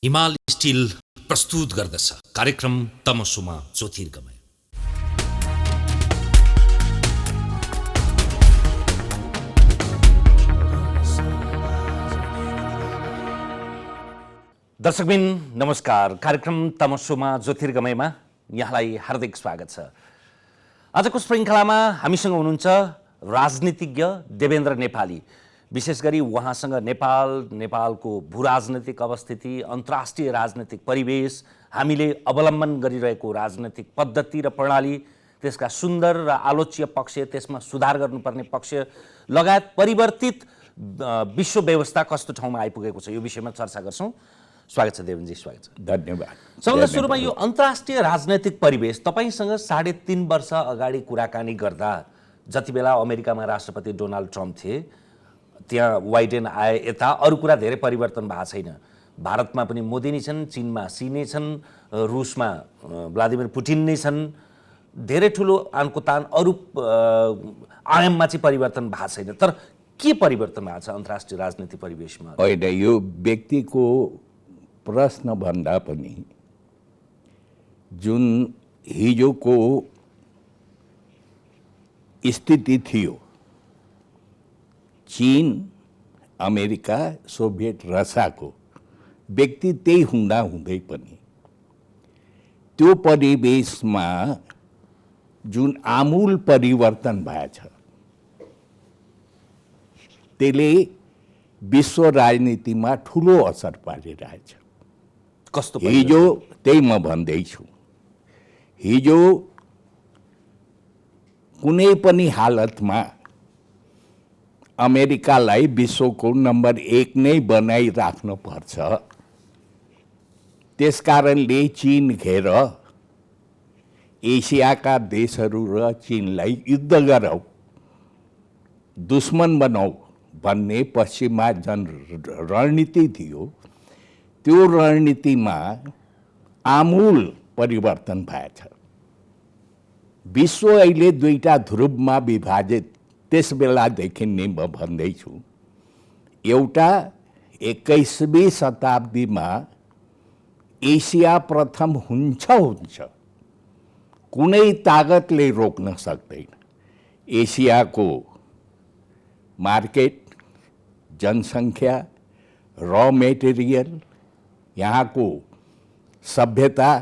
हिमाल स्टिल प्रस्तुत गर्दछ कार्यक्रम तमसुमा ज्योतिर्गमय। दर्शकबिन नमस्कार, कार्यक्रम तमसुमा ज्योतिर्गमयमा यहाँलाई हार्दिक स्वागत छ। आजको श्रृङ्खलामा हामीसँग हुनुहुन्छ राजनीतिज्ञ देवेन्द्र नेपाली। विशेष गरी उहाँसँग नेपालको भूराजनैतिक अवस्थिति, अन्तर्राष्ट्रिय राजनैतिक परिवेश, हामीले अवलम्बन गरिरहेको राजनैतिक पद्धति र प्रणाली, त्यसका सुन्दर र आलोच्य पक्ष, त्यसमा सुधार गर्नुपर्ने पक्ष लगायत परिवर्तित विश्व व्यवस्था कस्तो ठाउँमा आइपुगेको छ, यो विषयमा चर्चा गर्छौँ। स्वागत छ देवेन्द्रजी, स्वागत छ। धन्यवाद। सबभन्दा सुरुमा यो अन्तर्राष्ट्रिय राजनैतिक परिवेश, तपाईसँग 3.5 वर्ष अगाडि कुराकानी गर्दा जति बेला अमेरिकामा राष्ट्रपति डोनाल्ड ट्रम्प थिए, त्यहाँ बाइडेन आए, यता अरू कुरा धेरै परिवर्तन भएको छैन। भारतमा पनि मोदी नै छन्, चीनमा सी नै छन्, रुसमा भ्लादिमिर पुटिन नै छन्। धेरै ठुलो आनको तान अरू आयाममा चाहिँ परिवर्तन भएको छैन। तर के परिवर्तन भएको छ अन्तर्राष्ट्रिय राजनीतिक परिवेशमा? होइन, यो व्यक्तिको प्रश्न भन्दा पनि जुन हिजोको स्थिति थियो, चीन, अमेरिका, सोभियत रसियाको व्यक्ति त्यही हुँदा हुँदै पनि त्यो परिवेशमा जुन आमूल परिवर्तन भएछ, त्यसले विश्व राजनीतिमा ठुलो असर पारिरहेछ। कस्तो? हिजो त्यही म भन्दैछु, हिजो कुनै पनि हालतमा अमेरिकालाई विश्वको नम्बर 1 नै बनाइराख्नु पर्छ। त्यसकारणले चीन घेर एसियाका देशहरू र चीनलाई युद्ध गरौँ, दुश्मन बनाऊ भन्ने पश्चिममा जुन रणनीति थियो, त्यो रणनीतिमा आमूल परिवर्तन भएछ। विश्व अहिले 2टा ध्रुवमा विभाजित त्यस बेलादेखि नै म भन्दैछु। एउटा 21वीं शताब्दीमा एसिया प्रथम हुन्छ, कुनै तागतले रोक्न सक्दैन। एसियाको मार्केट, जनसङ्ख्या, र मेटेरियल, यहाँको सभ्यता,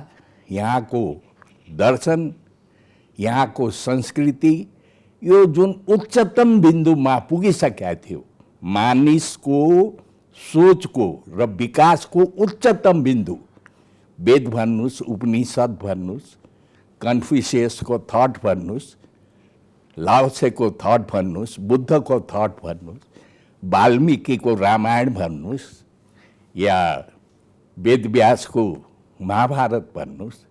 यहाँको दर्शन, यहाँको संस्कृति, यो जुन उच्चतम बिन्दुमा पुगिसकेका थियो, मानिसको सोचको र विकासको उच्चतम बिन्दु, वेद भन्नुहोस्, उपनिषद भन्नुहोस्, कन्फ्युसियसको थट भन्नुहोस्, लाओत्सेको थट भन्नुहोस्, बुद्धको थट भन्नुहोस्, वाल्मिकीको रामायण भन्नुहोस्, या वेदव्यासको महाभारत भन्नुहोस्,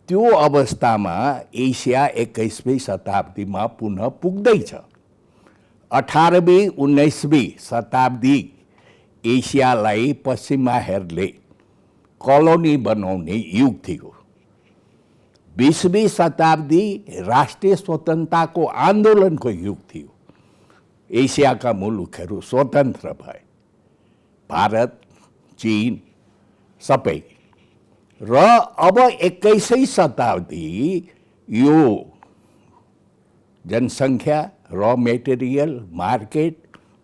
त्यो अवस्थामा एसिया 21वीं शताब्दीमा पुनः पुग्दैछ। 18वीं 19वीं शताब्दी एसियालाई पश्चिमाहरूले कलोनी बनाउने युग थियो। 20वीं शताब्दी राष्ट्रिय स्वतन्त्रताको आन्दोलनको युग थियो। एसियाका मुलुकहरू स्वतन्त्र भए, भारत, चीन सबै। र अब 21वीं शताब्दी यो जनसङ्ख्या, र मेटेरियल, मार्केट,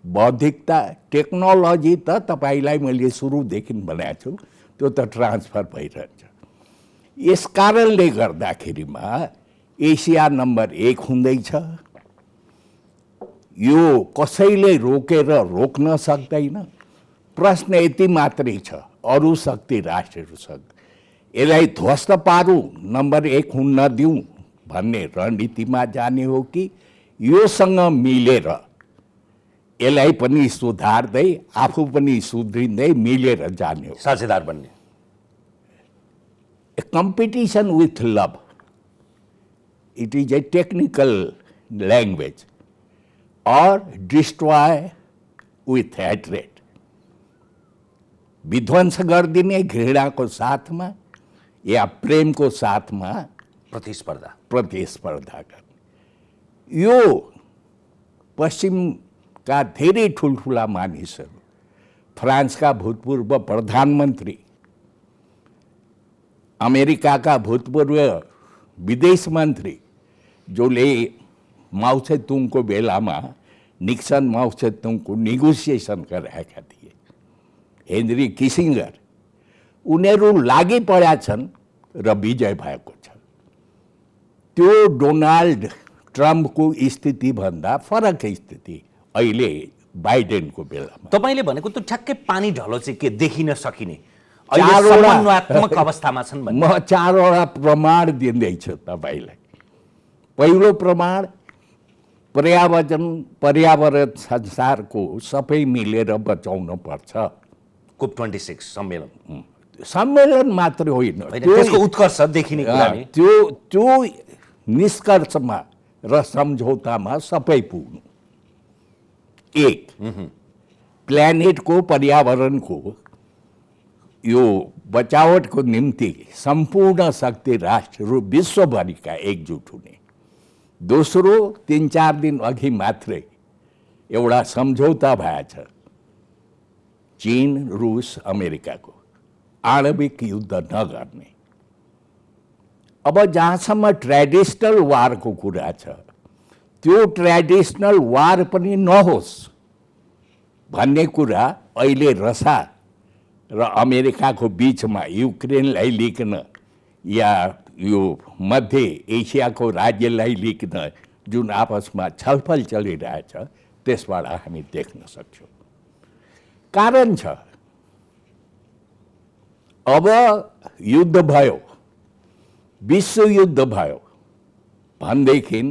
बौद्धिकता, टेक्नोलोजी त तपाईँलाई मैले सुरुदेखि भनेको छु, त्यो त ट्रान्सफर भइरहन्छ। यस कारणले गर्दाखेरिमा एसिया नम्बर 1 हुँदैछ। यो कसैले रोक्न सक्दैन। प्रश्न यति मात्रै छ, अरू शक्ति राष्ट्रहरूसँग यसलाई ध्वस्त पारौँ, नम्बर 1 हुन नदिउँ भन्ने रणनीतिमा जाने हो कि योसँग मिलेर यसलाई पनि सुधार्दै आफू पनि सुध्रिँदै मिलेर जाने हो, साझेदार बन्ने। Competition with love, it is a technical language, और डिस्ट्रोय विथ हेट्रेड, विध्वंस गरिदिने घृणाको साथमा या प्रेमको साथमा प्रतिस्पर्धा गर्ने। यो पश्चिमका धेरै ठुल्ठुला मानिसहरू फ्रांसका भूतपूर्व प्रधानमंत्री, अमेरिका का भूतपूर्व विदेश मंत्री, जसले माओ त्से-तुङको बेलामा निक्सन माओ त्से-तुङको नेगोसिएसन गरेका थिए, हेनरी किसिंगर, उनीहरू लागि परेका छन् र विजय भएको छ। त्यो डोनाल्ड ट्रम्पको स्थितिभन्दा फरक स्थिति अहिले बाइडेनको बेलामा। तपाईँले भनेको त्यो ठ्याक्कै पानी ढलो चाहिँ के देखिन सकिने चारवटा- समन्वयात्मक अवस्थामा छन् भन्ने। म 4वटा प्रमाण दिँदैछु तपाईलाई। पहिलो प्रमाण, पर्यावरण संसारको सबै मिलेर बचाउनु पर्छ। COP 26 सम्मेलन सम्मेलन मात्र होइन, होइन, त्यसको उत्कर्ष देखिने कुरा नि। त्यो निष्कर्षमा र सम्झौतामा सबै पुग्नु। एक, प्लानेटको पर्यावरणको यो बचावटको निम्ति सम्पूर्ण शक्ति राष्ट्रहरू विश्वभरिका एकजुट हुने। दोस्रो, 3-4 दिन अघि मात्रै एउटा सम्झौता भएछ चीन, रुस, अमेरिकाको आणविक युद्ध नगर्ने। अब जहाँसम्म ट्रेडिसनल वारको कुरा छ, त्यो ट्रेडिसनल वार पनि नहोस् भन्ने कुरा अहिले रसा र अमेरिकाको बिचमा युक्रेनलाई लिकन या यो मध्य एसियाको राज्यलाई लिकन जुन आपसमा छलफल चलिरहेछ, त्यसबाट हामी देख्न सक्छौँ। कारण छ, अब युद्ध भयो, विश्वयुद्ध भयो भनेदेखि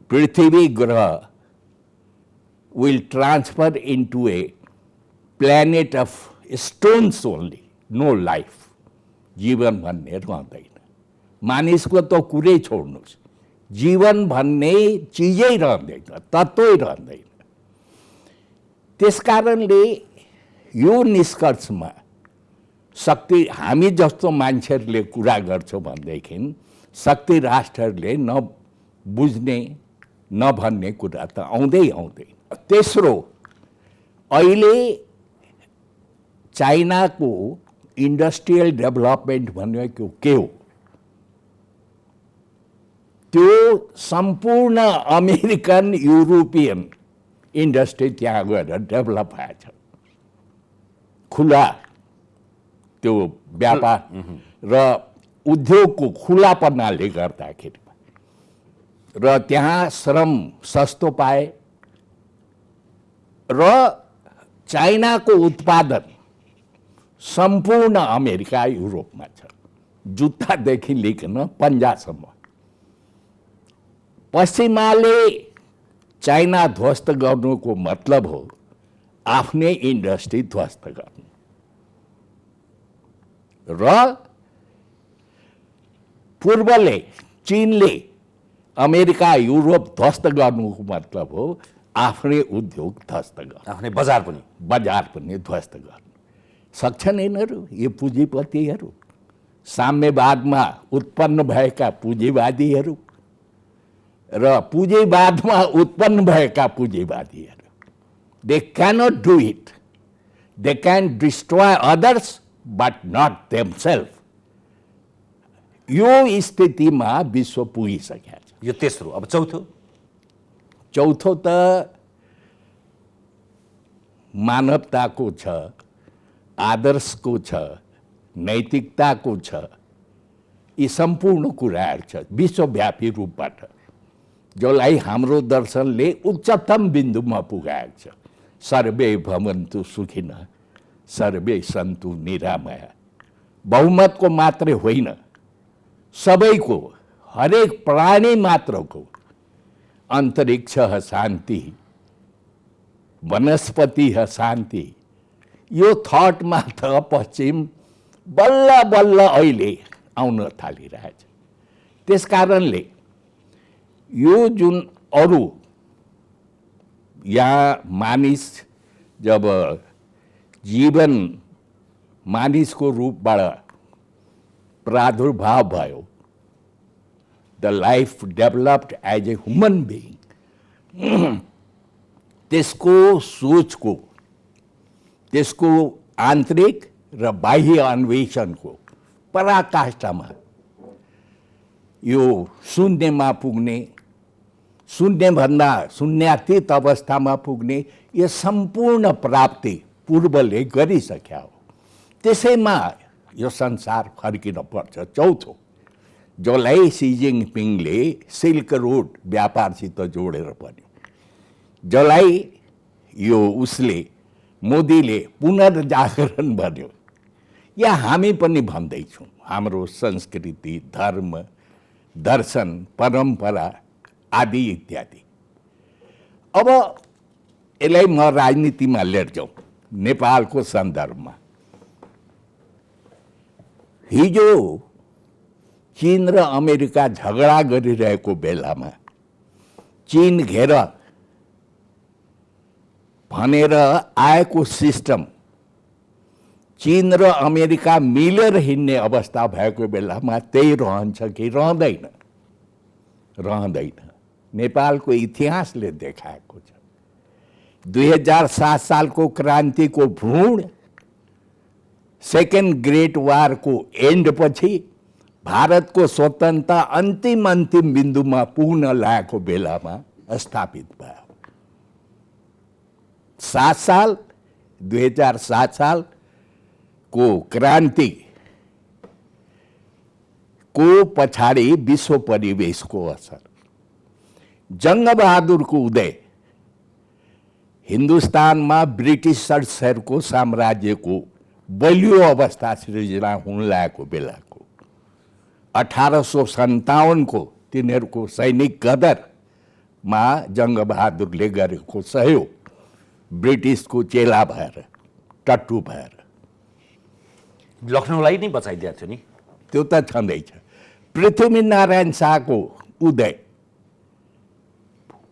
पृथ्वी ग्रह will transfer into a planet of stones only, no life. जीवन भन्ने रहँदैन। मानिसको त कुरै छोड्नुहोस्, जीवन भन्ने चिजै रहँदैन, तत्त्वै रहँदैन। त्यसकारणले यो निष्कर्षमा शक्ति हामी जस्तो मान्छेहरूले कुरा गर्छौँ भनेदेखि शक्ति राष्ट्रहरूले नबुझ्ने नभन्ने कुरा त आउँदै आउँदैन। तेस्रो, अहिले चाइनाको इन्डस्ट्रियल डेभलपमेन्ट भनेको के हो? त्यो सम्पूर्ण अमेरिकन युरोपियन इन्डस्ट्री त्यहाँ गएर डेभलप भएछ। खुला त्यो व्यापार र उद्योगको खुलापनाले गर्दाखेरि र त्यहाँ श्रम सस्तो पाए र चाइनाको उत्पादन सम्पूर्ण अमेरिका युरोपमा छ, जुत्तादेखि लिकन पन्जासम्म। पश्चिमाले चाइना ध्वस्त गर्नुको मतलब हो आफ्नै इन्डस्ट्री ध्वस्त गर्नु र पूर्वले चीनले अमेरिका युरोप ध्वस्त गर्नुको मतलब हो आफ्नै उद्योग ध्वस्त गर्नु, आफ्नै बजार पनि ध्वस्त गर्नु। सक्छन् यिनीहरू, यो पुँजीपतिहरू, साम्यवादमा उत्पन्न भएका पुँजीवादीहरू र पुँजीवादमा उत्पन्न भएका पुँजीवादीहरू। They cannot do it. They can destroy others but not themselves. यो स्थितिमा विश्व पुगिसकेको छ। यो तेस्रो। अब चौथो त मानवताको छ, आदर्शको छ, नैतिकताको छ। यी सम्पूर्ण कुराहरू छ विश्वव्यापी रूपबाट, जसलाई हाम्रो दर्शनले उच्चतम बिन्दुमा पुगाएको छ। सर्वे भवन्तु सुखिनः, सर्वे सन्तु निरामया। बहुमतको मात्रै होइन, सबैको, हरेक प्राणी मात्रको। अंतरिक्ष शान्ति, वनस्पति शान्ति। यो थटमा त पश्चिम बल्ल बल्ल अहिले आउन थालिरहेछ। त्यसकारणले यो जुन अरू यहाँ मानिस जब जीवन मानिसको रूपबाट प्रादुर्भाव भयो, the life developed as a human being, त्यसको सोचको त्यसको आन्तरिक र बाह्य अन्वेषणको पराकाष्ठामा यो शून्यमा पुग्ने, शून्यभन्दा शून्यातीत अवस्थामा पुग्ने यो सम्पूर्ण प्राप्ति पूर्वले गरिसक्या हो। त्यसैमा यो संसार फर्किन पर्छ। चौथो, जसलाई सी जिनपिङले सिल्क रोड व्यापारसित जोडेर भन्यो, जसलाई यो उसले मोदीले पुनर्जागरण भन्यो, या हामी पनि भन्दैछौँ हाम्रो संस्कृति, धर्म, दर्शन, परम्परा आदि इत्यादि। अब यसलाई म राजनीतिमा लिएर जाउँ। नेपालको सन्दर्भमा हिजो चीन र अमेरिका झगडा गरिरहेको बेलामा चीन घेर भनेर आएको सिस्टम चीन र अमेरिका मिलेर हिँड्ने अवस्था भएको बेलामा त्यही रहन्छ कि रहँदैन? रहँदैन। नेपालको इतिहासले देखाएको छ। 2007 सालको क्रान्तिको भ्रूण, सेकेन्ड ग्रेट वारको एन्डपछि भारतको स्वतन्त्रता अन्तिम बिन्दुमा पुग्न लागेको बेलामा स्थापित भयो। 2007 सालको क्रान्ति को पछाडि विश्व परिवेशको असर, जङ्गबहादुरको उदय, हिन्दुस्तानमा ब्रिटिसर्सहरूको साम्राज्यको बलियो अवस्था सृजना हुन लागेको बेलाको 1857 को तिनीहरूको सैनिक गदरमा जङ्गबहादुरले गरेको सहयोग, ब्रिटिसको चेला भएर, टट्टु भएर लखनऊलाई नै बचाइदिएको थियो नि। त्यो त छँदैछ। पृथ्वीनारायण शाहको उदय,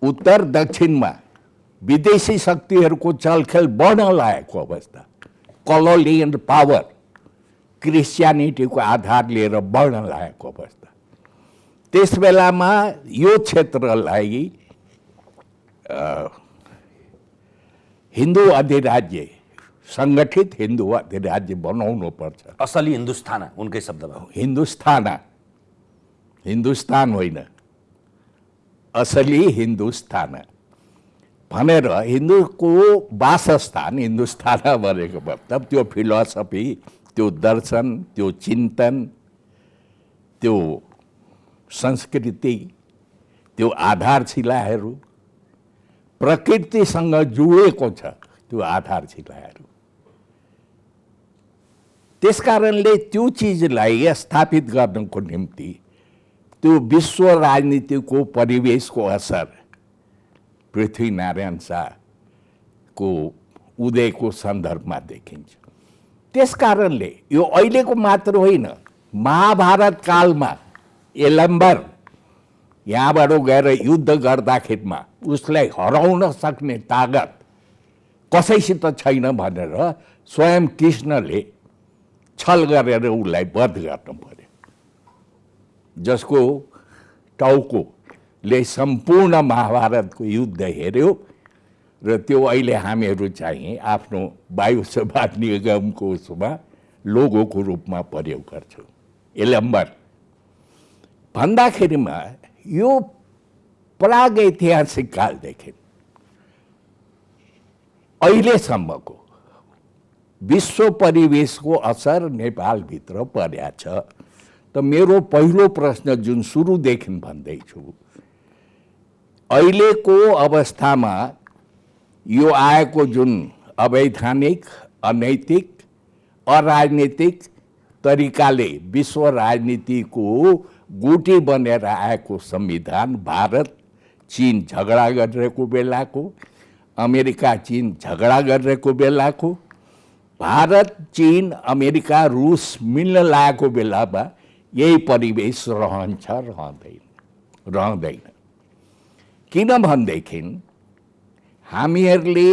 उत्तर दक्षिणमा विदेशी शक्तिहरूको चलखेल बढ्न लागेको अवस्था, कलोनियल पावर क्रिस्चियनिटीको आधार लिएर बढ्न लागेको अवस्था, त्यस बेलामा यो क्षेत्रलाई हिन्दू अधिराज्य, सङ्गठित हिन्दू अधिराज्य बनाउनु पर्छ। असली हिन्दुस्तान उनकै शब्दमा हिन्दुस्तान, हिन्दुस्तान होइन, असली हिन्दुस्तान भनेर हिन्दूको वासस्थान हिन्दुस्तान भनेको मतलब त्यो फिलोसफी, त्यो दर्शन, त्यो चिन्तन, त्यो संस्कृति, त्यो आधारशिलाहरू प्रकृतिसँग जोडिएको छ। त्यो आधारशिलाहरू, त्यसकारणले त्यो चिजलाई स्थापित गर्नको निम्ति त्यो विश्व राजनीतिको परिवेशको असर पृथ्वीनारायण शाहको उदयको सन्दर्भमा देखिन्छ। त्यसकारणले यो अहिलेको मात्र होइन, महाभारत कालमा यलम्बर यहाँबाट गएर युद्ध गर्दाखेरिमा उसलाई हराउन सक्ने तागत कसैसित छैन भनेर स्वयं कृष्णले छल गरेर उसलाई वध गर्नु पर्यो, जसको टाउकोले सम्पूर्ण महाभारतको युद्ध हेऱ्यो र त्यो अहिले हामीहरू चाहिँ आफ्नो वायु सेवा निगमको उसमा लोगोको रूपमा प्रयोग गर्छौँ। यलम्बर भन्दाखेरिमा यो प्रागैतिहासिक कालदेखि अहिलेसम्मको विश्व परिवेशको असर नेपालभित्र परेको छ। त मेरो पहिलो प्रश्न जुन सुरुदेखि भन्दैछु, अहिलेको अवस्थामा यो आएको जुन अवैधानिक, अनैतिक, अराजनीतिक तरिकाले विश्व राजनीतिको गुटी बनेर आएको संविधान, भारत चीन झगडा गरिरहेको बेलाको, अमेरिका चीन झगडा गरिरहेको बेलाको, भारत चीन अमेरिका रुस मिल्न लागेको बेलामा यही परिवेश रहन्छ? रहँदैन, रहँदैन। किनभनेदेखि हामीहरूले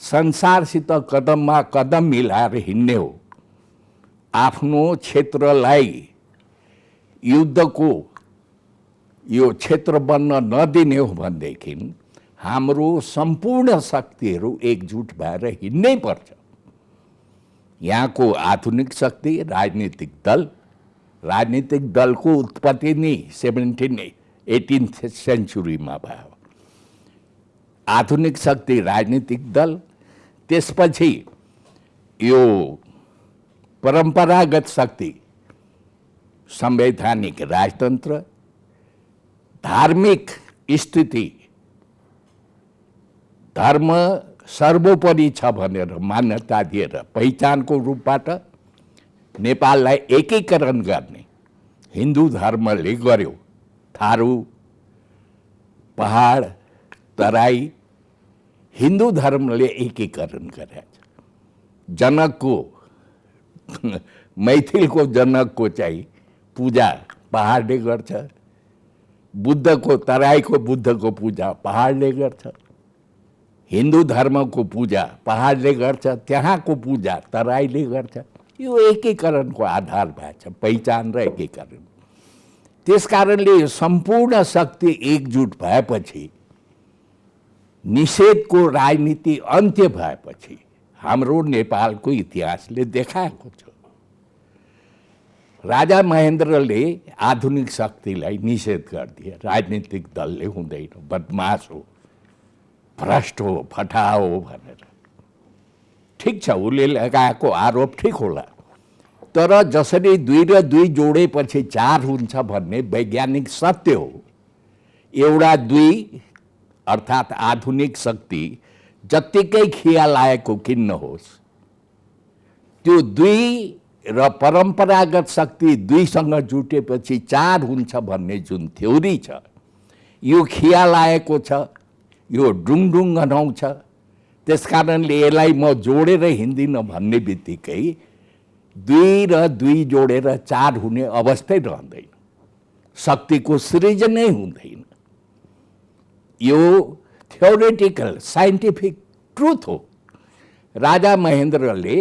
संसारसित कदममा कदम मिलाएर हिँड्ने हो। आफ्नो क्षेत्रलाई युद्धको यो क्षेत्र बन्न नदिने हो भनेदेखि हाम्रो सम्पूर्ण शक्तिहरू एकजुट भएर हिँड्नै पर्छ। यहाँको आधुनिक शक्ति राजनीतिक दलको उत्पत्ति नै 18th सेन्चुरीमा भयो। आधुनिक शक्ति राजनीतिक दल, त्यसपछि यो परम्परागत शक्ति संवैधानिक राजतन्त्र, धार्मिक स्थिति धर्म सर्वोपरि छ भनेर मान्यता दिएर पहिचानको रूपबाट नेपाललाई एकीकरण गर्ने हिन्दू धर्मले गर्यो। थारू, पहाड, तराई हिन्दू धर्मले एकीकरण गरेछ। जनकको मैथिलको जनकको चाहिँ पूजा पहाडले गर्छ, बुद्धको तराईको बुद्धको पूजा पहाडले गर्छ, हिन्दू धर्मको पूजा पहाडले गर्छ, त्यहाँको पूजा तराईले गर्छ। यो एकीकरणको आधार भएको छ, पहिचान र एकीकरण। त्यसकारणले यो सम्पूर्ण शक्ति एकजुट भएपछि, निषेधको राजनीति अन्त्य भएपछि हाम्रो नेपालको इतिहासले देखाएको छ। राजा महेन्द्रले आधुनिक शक्तिलाई निषेध गरिदिए। राजनीतिक दलले हुँदैन, बदमास हो, भ्रष्ट हो, फटा हो भनेर। ठिक छ, उसले लगाएको आरोप ठिक होला, तर जसरी 2 र 2 जोडेपछि 4 हुन्छ भन्ने वैज्ञानिक सत्य हो। एउटा 2 अर्थात् आधुनिक शक्ति जत्तिकै खिया लागेको किन नहोस्, त्यो 2 र परम्परागत शक्ति 2 सँग जुटेपछि 4 हुन्छ भन्ने जुन थ्योरी छ, यो खिया लागेको छ, यो डुङडुङ गनाउँछ। त्यसकारणले यसलाई म जोडेर हिँड्दिनँ भन्ने बित्तिकै 2 र 2 जोडेर 4 हुने अवस्थै रहँदैन, शक्तिको सृजनै हुँदैन। यो थ्योरेटिकल साइन्टिफिक ट्रुथ हो। राजा महेन्द्रले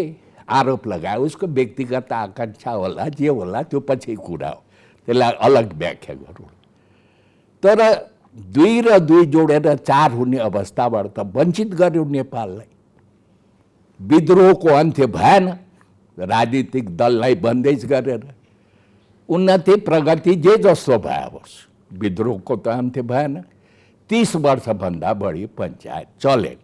आरोप लगायो, उसको व्यक्तिगत आकांक्षा होला, जे होला त्यो पछि कुरा हो, त्यसलाई अलग व्याख्या गरौँ। तर 2 र 2 जोडेर 4 हुने अवस्थाबाट त वञ्चित गर्यो नेपाललाई। विद्रोहको अन्त्य भएन, राजनीतिक दललाई बन्देज गरेर उन्नति प्रगति जे जस्तो भए होस्, विद्रोहको त अन्त्य भएन। 30 वर्षभन्दा बढी पञ्चायत चलेन।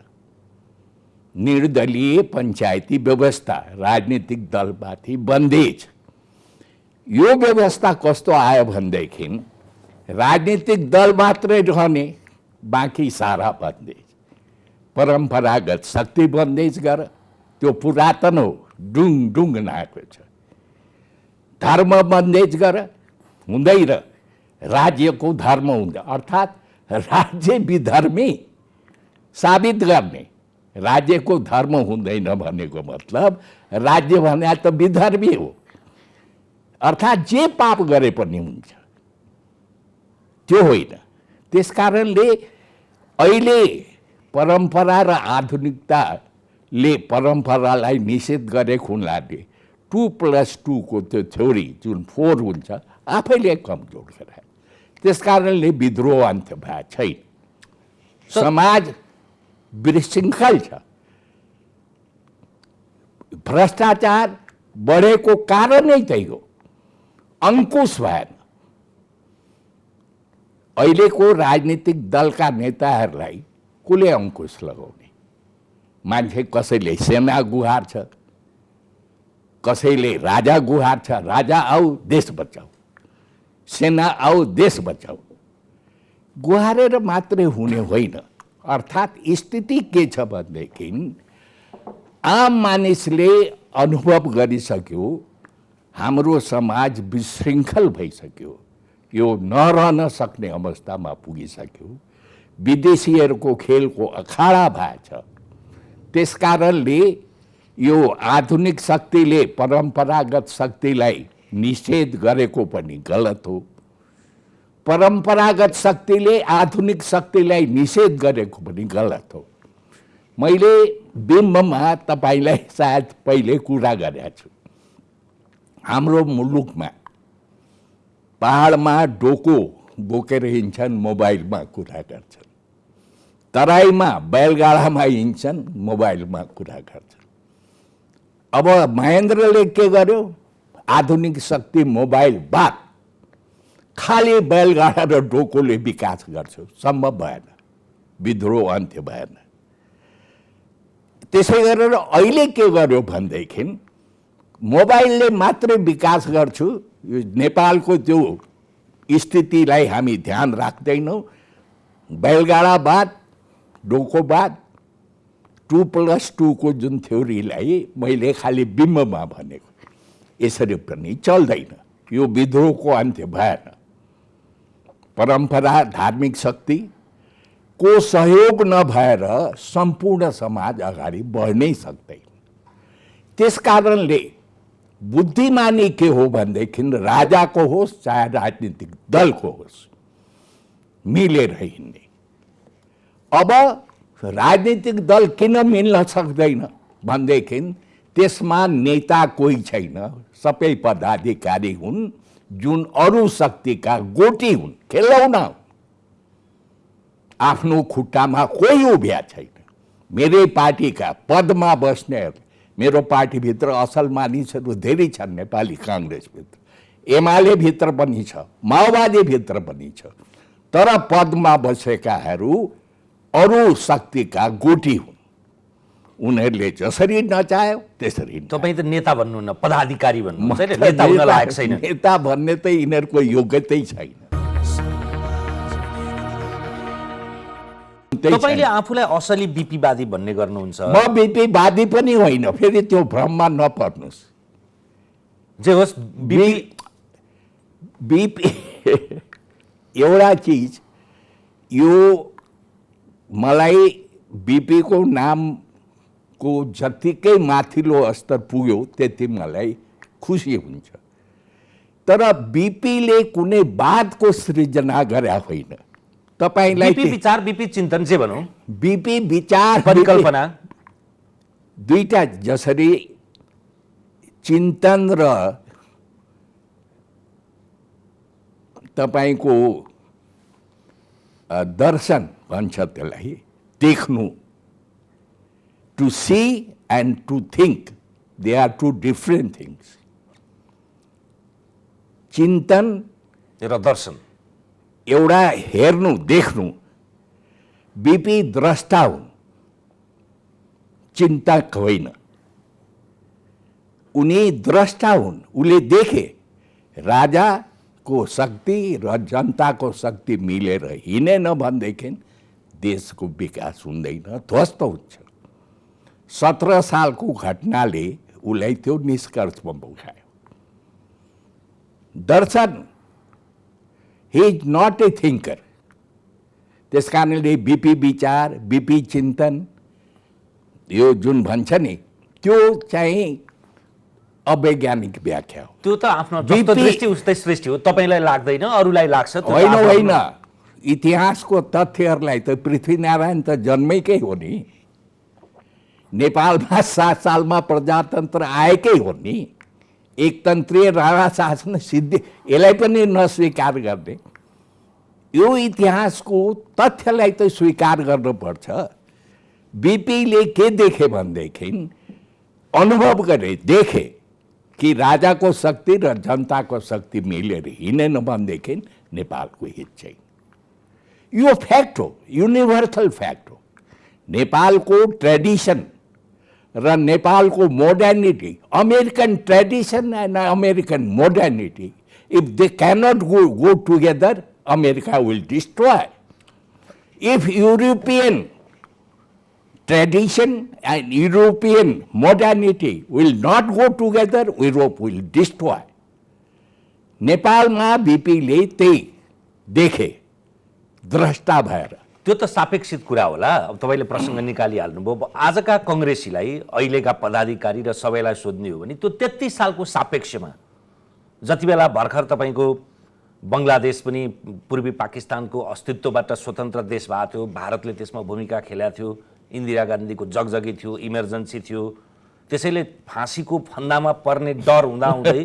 निर्दलीय पञ्चायती व्यवस्था, राजनीतिक दलमाथि बन्देज। यो व्यवस्था कस्तो आयो भनेदेखि राजनीतिक दल मात्रै रहने, बाँकी सारा बन्देज। परम्परागत शक्ति बन्देज गर, त्यो पुरातन हो, डुङ नाएको छ। धर्म बन्देज गर, हुँदैन। राज्यको धर्म हुँदैन, अर्थात् राज्य विधर्मी साबित गर्ने। राज्यको धर्म हुँदैन भनेको मतलब राज्य भने त विधर्मी हो, अर्थात् जे पाप गरे पनि हुन्छ, त्यो होइन। त्यसकारणले अहिले परम्परा र आधुनिकताले परम्परालाई निषेध गरेको हुनाले 2+2 को त्यो थ्योरी जुन 4 हुन्छ आफैले कमजोर गरायो। त्यसकारणले विद्रोह अन्त्य भएको छैन। समाज विशृङ्खल छ। भ्रष्टाचार बढेको कारणै त्यही हो, अंकुश भएन। अहिलेको राजनीतिक दलका नेताहरूलाई कसले अंकुश लगाउने? मान्छे कसैले सेना गुहार छ, कसैले राजा गुहार छ, राजा आऊ देश बचाऊ, सेना आऊ देश बचाऊ। गुहारेर मात्रै हुने होइन। अर्थात् स्थिति के छ भनेदेखि आम मानिसले अनुभव गरिसक्यो, हाम्रो समाज विशृङ्खल भइसक्यो, यो नरहन सक्ने अवस्थामा पुगिसक्यो, विदेशीहरूको खेलको अखाडा भएछ। त्यसकारणले यो आधुनिक शक्तिले परम्परागत शक्तिलाई निषेध गरेको पनि गलत हो, परम्परागत शक्तिले आधुनिक शक्तिलाई निषेध गरेको पनि गलत हो। मैले बिम्बमा तपाईलाई सायद पहिले कुरा गरेको छु। हाम्रो मुलुकमा पहाडमा डोको बोकेर हिँड्छन्, मोबाइलमा कुरा गर्छन्। तराईमा बैलगाडामा हिँड्छन्, मोबाइलमा कुरा गर्छन्। अब महेन्द्रले के गर्यो? आधुनिक शक्ति मोबाइल बात खाली बैलगाडा र डोकोले विकास गर्छ, सम्भव भएन, विद्रोह अन्त्य भएन। त्यसै गरेर अहिले के गर्यो भनेदेखि मोबाइलले मात्रै विकास गर्छु, यो नेपालको त्यो स्थितिलाई हामी ध्यान राख्दैनौँ। बैलगाडावाद, डोकोवाद, 2+2 को जुन थ्योरीलाई मैले खालि बिम्बमा भनेको, यसरी पनि चल्दैन। यो विद्रोहको अन्त्य भएन। परम्परा, धार्मिक शक्ति को सहयोग नभएर सम्पूर्ण समाज अगाडि बढ्नै सक्दैन। त्यस कारणले बुद्धिमानी के हो भनेदेखि राजाको होस् चाहे राजनीतिक दलको होस्, मिलेर हिँड्ने। अब राजनीतिक दल किन मिल्न सक्दैन भनेदेखि त्यसमा नेता कोही छैन, सबै पदाधिकारी हुन् जुन अरू शक्तिका गोटी हुन्, खेलौना। आफ्नो खुट्टामा कोही उभ्या छैन। मेरै पार्टीका पदमा बस्नेहरू, मेरो पार्टीभित्र असल मानिसहरू धेरै छन्, नेपाली काङ्ग्रेसभित्र, एमाले भित्र पनि छ, माओवादी भित्र पनि छ, तर पदमा बसेकाहरू अरू शक्तिका गोटी हुन्। उनीहरूले जसरी नचाह्यो त्यसरी। तपाईँ त नेता भन्नुहुन्न, पदाधिकारी भन्नुहुन्छ हैन? नेता हुन लायक छैन। नेता भन्ने त यिनीहरूको योग्यतै छैन। तपाईँले आफूलाई असली बिपीवादी भन्ने गर्नुहुन्छ। म बिपीवादी पनि होइन, फेरि त्यो भ्रममा नपर्नुहोस्। जे होस्, बिपी एउटा चिज, यो मलाई बिपीको नामको जतिकै माथिल्लो स्तर पुग्यो त्यति मलाई खुसी हुन्छ। तर बिपीले कुनै वादको सृजना गरे होइन। तपाईलाई बिपी विचार, बिपी चिन्तन जे भनौँ, बिपी विचार परिकल्पना दुईटा, जसरी चिन्तन र तपाईको दर्शन भन्छ त्यसलाई, देख्नु, to see and to think, they are two different things. चिन्तन र दर्शन एउटा हेर्नु, देख्नु। बिपी द्रष्टा हुन्, चिन्तक होइन। उनी द्रष्टा हुन्, उसले देखे राजाको शक्ति र जनताको शक्ति मिलेर हिँडेन भनेदेखि देशको विकास हुँदैन, ध्वस्त हुन्छ। 17 सालको घटनाले उसलाई त्यो निष्कर्षमा पुर्यायो। दर्शन, he is not a thinker. त्यस कारणले बिपी विचार, बिपी चिन्तन, यो जुन भन्छ नि, त्यो चाहिँ अवैज्ञानिक व्याख्या हो। त्यो त आफ्नो जस्तो दृष्टि उस्तै सृष्टि हो। तपाईँलाई लाग्दैन, अरूलाई लाग्छ। होइन होइन, इतिहासको तथ्यहरूलाई त पृथ्वीनारायण त जन्मेकै हो नि। नेपालमा 7 सालमा प्रजातन्त्र आएकै हो नि। एकतन्त्रीय राजा शासन सिद्धि, यसलाई पनि नस्वीकार गर्ने। यो इतिहासको तथ्यलाई त स्वीकार गर्नुपर्छ। बिपीले के देखे भनेदेखि, अनुभव गरे, देखे कि राजाको शक्ति र जनताको शक्ति मिलेर हिँडेन भनेदेखि नेपालको हित छैन। यो फ्याक्ट हो, युनिभर्सल फ्याक्ट हो। नेपालको ट्रेडिसन र नेपालको modernity, American tradition and American modernity, if they cannot go together, America will destroy. If European tradition and European modernity will not go together, Europe will destroy. नेपालमा बिपीले त्यही देखे, द्रष्टा भएर। त्यो त सापेक्षित कुरा होला। अब तपाईँले प्रसङ्ग निकालिहाल्नुभयो। आजका कङ्ग्रेसीलाई, अहिलेका पदाधिकारी र सबैलाई सोध्ने हो भने त्यो 33 सालको सापेक्षमा, जति बेला भर्खर तपाईँको बङ्गलादेश पनि पूर्वी पाकिस्तानको अस्तित्वबाट स्वतन्त्र देश भएको थियो, भारतले त्यसमा भूमिका खेलेको थियो, इन्दिरा गान्धीको जगजगी थियो, इमर्जेन्सी थियो, त्यसैले फाँसीको फन्दामा पर्ने डर हुँदाहुँदै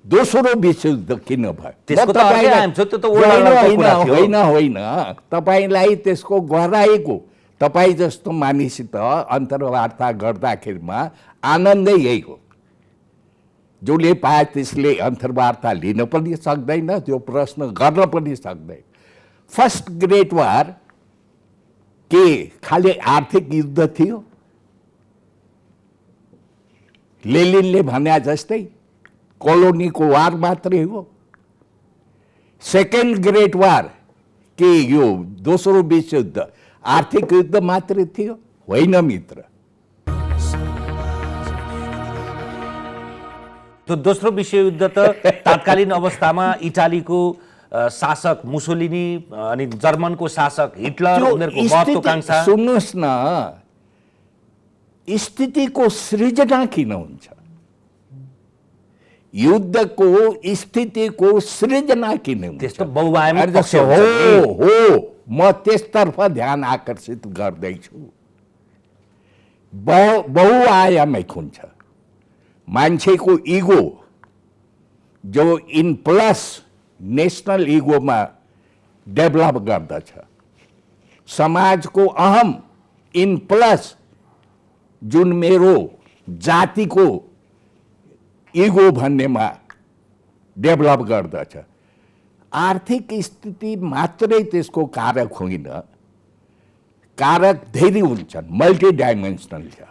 दोस्रो विश्वयुद्ध किन भयो? त्यसको म त अर्कै तपाईँलाई- आइम छ, त्यो त वर्ल्ड वारको होइन, कुरा थियो। होइन, होइन, तपाईँलाई त्यसको गराएको तपाईँ जस्तो मानिसित अन्तर्वार्ता गर्दाखेरिमा आनन्दै यही हो। जसले पाए त्यसले अन्तर्वार्ता लिन पनि सक्दैन, त्यो प्रश्न गर्न पनि सक्दैन। फर्स्ट ग्रेट वार के खालि आर्थिक युद्ध थियो? लेनिनले भने जस्तै कोलोनीको वार मात्रै हो? सेकेन्ड ग्रेट वार के यो दोस्रो विश्वयुद्ध आर्थिक युद्ध मात्रै थियो? होइन मित्र। त्यो दोस्रो विश्वयुद्ध त तात्कालीन अवस्थामा इटालीको शासक मुसोलिनी अनि जर्मनको शासक हिटलर, त्यो उनीहरूको स्थिति- महत्वाकांक्षा। सुन्नुहोस् न, स्थितिको सृजना किन हुन्छ? युद्धको स्थितिको सृजना किन हुन्छ? त्यस्तो बहुआयामिक अरे पक्ष जस्तो हुन्छ नि। हो, म त्यसतर्फ ध्यान आकर्षित गर्दैछु। बहुआयामिक हुन्छ। मान्छेको इगो जो इन प्लस नेशनल इगोमा डेभलप गर्दछ, समाजको अहम इन प्लस जुन मेरो जातिको इगो भन्नेमा डेभलप गर्दछ। आर्थिक स्थिति मात्रै त्यसको कारक होइन, कारक धेरै हुन्छन्, मल्टिडाइमेन्सनल छ।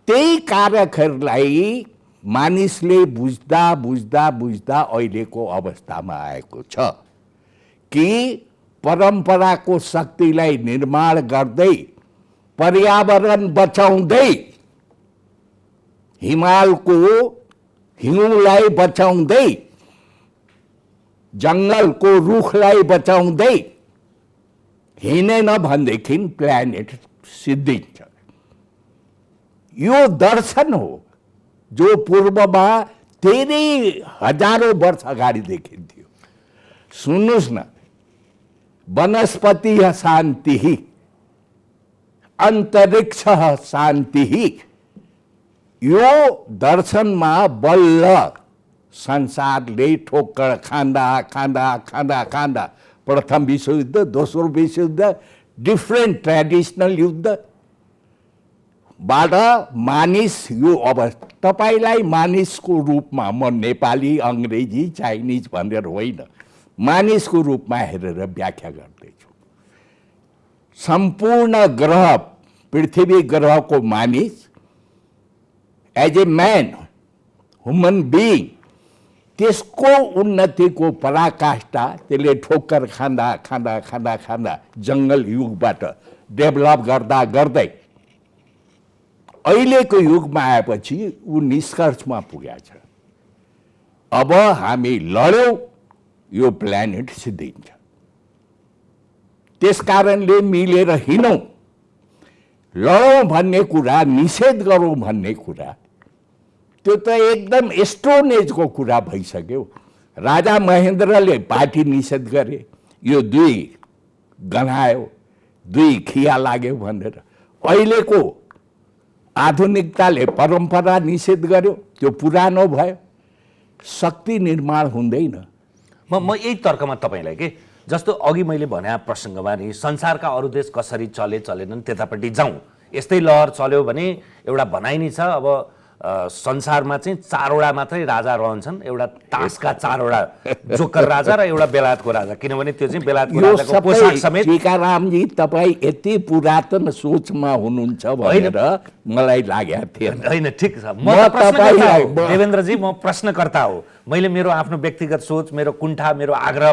त्यही कारकहरूलाई मानिसले बुझ्दा बुझ्दा बुझ्दा अहिलेको अवस्थामा आएको छ कि परम्पराको शक्तिलाई निर्माण गर्दै, पर्यावरण बचाउँदै, हिमालको हिउँलाई बचाउँदै, जङ्गलको रुखलाई बचाउँदै हिँडेन भनेदेखि प्लानेट सिद्धिन्छ। यो दर्शन हो जो पूर्वमा धेरै हजारौँ वर्ष अगाडि देखिन्थ्यो। सुन्नुहोस् न, वनस्पति शान्ति, अन्तरिक्ष शान्ति, यो दर्शनमा बल्ल संसारले ठोक्कर खाँदा खाँदा खाँदा खाँदा प्रथम विश्वयुद्ध, दोस्रो विश्वयुद्ध, डिफ्रेन्ट ट्रेडिसनल युद्ध बाट मानिस यो अवस्था। तपाईँलाई मानिसको रूपमा, म नेपाली, अङ्ग्रेजी, चाइनिज भनेर होइन, मानिसको रूपमा हेरेर व्याख्या गर्दैछु। सम्पूर्ण ग्रह, पृथ्वी ग्रहको मानिस as a man, human being, त्यसको उन्नतिको पराकाष्ठा त्यसले ठोक्कर खाँदा खाँदा खाँदा खाँदा जङ्गल युगबाट डेभलप गर्दा गर्दै अहिलेको युगमा आएपछि ऊ निष्कर्षमा पुगेको छ। अब हामी लड्यौँ, यो प्लानेट सिद्धिन्छ। त्यस कारणले मिलेर हिँडौँ, लडौँ भन्ने कुरा, निषेध गरौँ भन्ने कुरा, त्यो त एकदम स्टोन एजको कुरा भइसक्यो। राजा महेन्द्रले पार्टी निषेध गरे, यो दुई गन्हायो, दुई खिया लाग्यो भनेर। अहिलेको आधुनिकताले परम्परा निषेध गर्यो, त्यो पुरानो भयो। शक्ति निर्माण हुँदैन। म यही तर्कमा तपाईँलाई के, जस्तो अघि मैले भने प्रसङ्गमा नि संसारका अरू देश कसरी चलेनन् त्यतापट्टि जाउँ। यस्तै लहर चल्यो भने एउटा भनाइ नि छ, अब संसारमा चाहिँ 4वटा मात्रै राजा रहन्छन्, एउटा तासका 4वटा जोकर राजा र एउटा बेलायतको राजा, किनभने त्यो चाहिँ बेलायतको राजाको पोसाक समेत। टीकारामजी, तपाईँ यति पुरातन सोचमा हुनुहुन्छ भनेर मलाई लागेको थिएन। होइन, ठिक छ, म त प्रश्नकर्ता हो देवेन्द्रजी, म प्रश्नकर्ता हो। मैले मेरो आफ्नो व्यक्तिगत सोच, मेरो कुण्ठा, मेरो आग्रह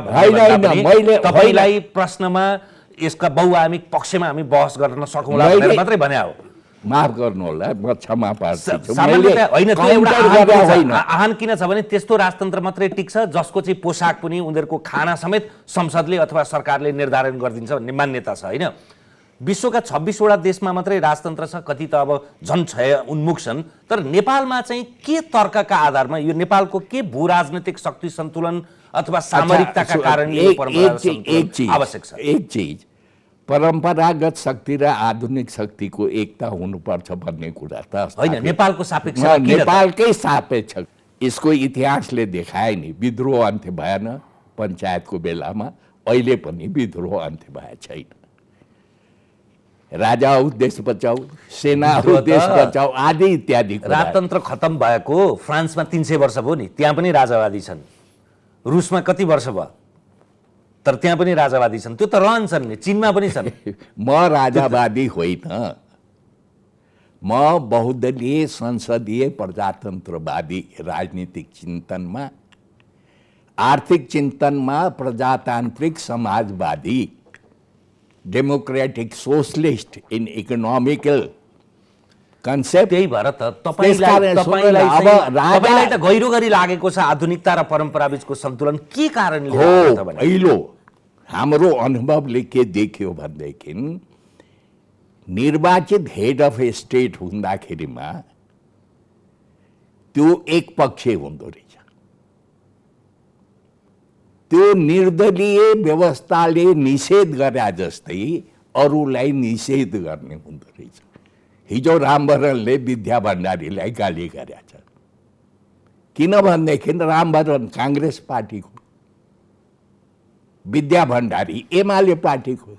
तपाईँलाई प्रश्नमा यसका बहुआयामिक पक्षमा हामी बहस गर्न सकौँला भनेर मात्रै भने हो। माफ गर्नु होला, म क्षमा प्रार्थी छु। आह्वान किन छ भने त्यस्तो राजतन्त्र मात्रै टिक्छ जसको चाहिँ पोसाक पनि, उनीहरूको खाना समेत संसदले अथवा सरकारले निर्धारण गरिदिन्छ भन्ने मान्यता छ, होइन? विश्वका 26वटा देशमा मात्रै राजतन्त्र छ, कति त अब झन् क्षय उन्मुख छन्। तर नेपालमा चाहिँ के तर्कका आधारमा, यो नेपालको के भू राजनीतिक शक्ति सन्तुलन अथवा सामरिकताका कारण आवश्यक छ? एक चिज, परम्परागत शक्ति र आधुनिक शक्तिको एकता हुनुपर्छ भन्ने कुरा त होइन, नेपालको सापेक्ष नेपालकै सापेक्ष यसको इतिहासले देखाए नि विद्रोह अन्त्य भएन पञ्चायतको बेलामा, अहिले पनि विद्रोह अन्त्य भए छैन। राजा हो देश बचाऊ, सेना हो देश बचाऊ आदि इत्यादि। राजतन्त्र खत्म भएको फ्रान्समा 300 वर्ष भयो नि, त्यहाँ पनि राजावादी छन्। रुसमा कति वर्ष भयो, तर त्यहाँ पनि राजावादी छन्। त्यो त रहन्छन् नि, चीनमा पनि छन्। म राजावादी होइन, म बहुदलीय संसदीय प्रजातन्त्रवादी राजनीतिक चिन्तनमा, आर्थिक चिन्तनमा प्रजातान्त्रिक समाजवादी, democratic socialist in economical concept. त्यही भएर त तपाईलाई त गहिरो गरी लागेको छ आधुनिकता र परम्परा बीचको सन्तुलन के कारणले हो। पहिलो हाम्रो अनुभवले के देखियो भनेदेखि निर्वाचित हेड अफ स्टेट हुँदाखेरिमा त्यो एक पक्षीय हुँदो रहेछ। त्यो निर्दलीय व्यवस्थाले निषेध गरे जस्तै अरूलाई निषेध गर्ने हुँदो रहेछ। हिजो रामवरणले विद्या भण्डारीलाई गाली गरेका छ। किनभनेदेखि रामवरण काङ्ग्रेस पार्टीको, विद्या भण्डारी एमाले पार्टीको।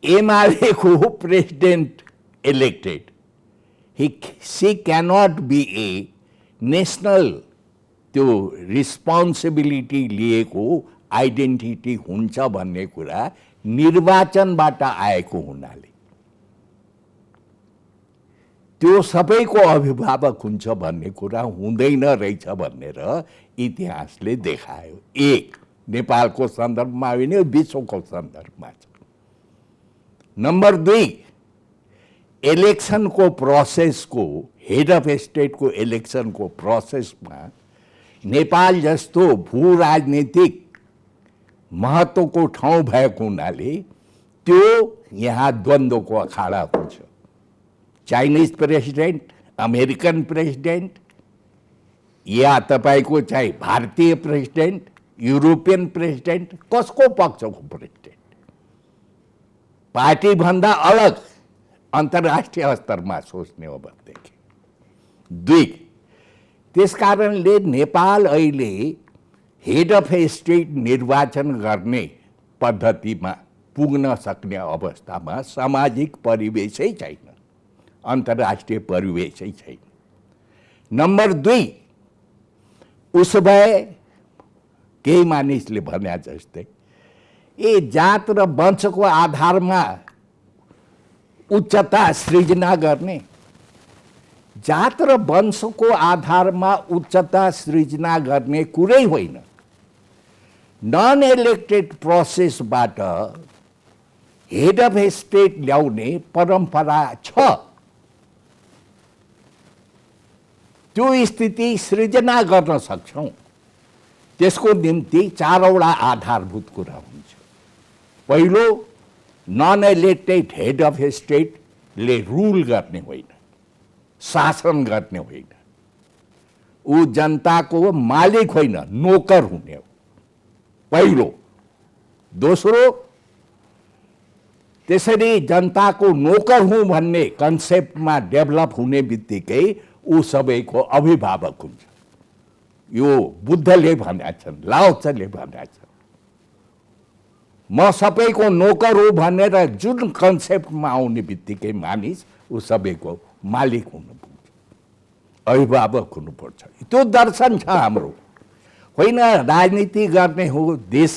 एमालेको president elected, she cannot be a national त्यो रिस्पोन्सिबिलिटी लिएको आइडेन्टिटी हुन्छ भन्ने कुरा निर्वाचनबाट आएको हुनाले त्यो सबैको अभिभावक हुन्छ भन्ने कुरा हुँदैन रहेछ भनेर इतिहासले देखायो। एक नेपालको सन्दर्भमा होइन, विश्वको सन्दर्भमा छ। नम्बर 2, इलेक्सनको प्रोसेसको, हेड अफ स्टेटको इलेक्सनको प्रोसेसमा नेपाल जस्तो भू राजनीतिक महत्त्वको ठाउँ भएको हुनाले त्यो यहाँ द्वन्द्वको अखाडा हुन्छ। चाइनिज प्रेसिडेन्ट, अमेरिकन प्रेसिडेन्ट या तपाईँको चाहिँ भारतीय प्रेसिडेन्ट, युरोपियन प्रेसिडेन्ट, कसको पक्षको प्रेसिडेन्ट? पार्टीभन्दा अलग अन्तर्राष्ट्रिय स्तरमा सोच्ने हो भनेदेखि। 2, त्यसकारणले नेपाल अहिले हेड अफ स्टेट निर्वाचन गर्ने पद्धतिमा पुग्न सक्ने अवस्थामा सामाजिक परिवेशै छैन, अन्तर्राष्ट्रिय परिवेशै छैन। नम्बर 2, उसो भए केही मानिसले भने जस्तै जात र वंशको आधारमा उच्चता सृजना गर्ने, जात र वंशको आधारमा उच्चता सृजना गर्ने कुरै होइन। नन इलेक्टेड प्रोसेसबाट हेड अफ स्टेट ल्याउने परम्परा छ। त्यो स्थिति सृजना गर्न सक्छौँ। त्यसको निम्ति 4वटा आधारभूत कुरा हुन्छ। पहिलो, नन इलेक्टेड हेड अफ स्टेटले रुल गर्ने होइन, शासन गर्ने होइन। ऊ जनताको मालिक होइन, नोकर हुने हो पहिलो। दोस्रो, त्यसरी जनताको नोकर हुँ भन्ने कन्सेप्टमा डेभलप हुने बित्तिकै ऊ सबैको अभिभावक हुन्छ। यो बुद्धले भनेका छन्, लाओत्सेले भनेका छन्। म सबैको नोकर हो भनेर जुन कन्सेप्टमा आउने बित्तिकै मानिस ऊ सबैको मालिक हुनुपर्छ, अभिभावक हुनुपर्छ। त्यो दर्शन छ हाम्रो। होइन राजनीति गर्ने हो, देश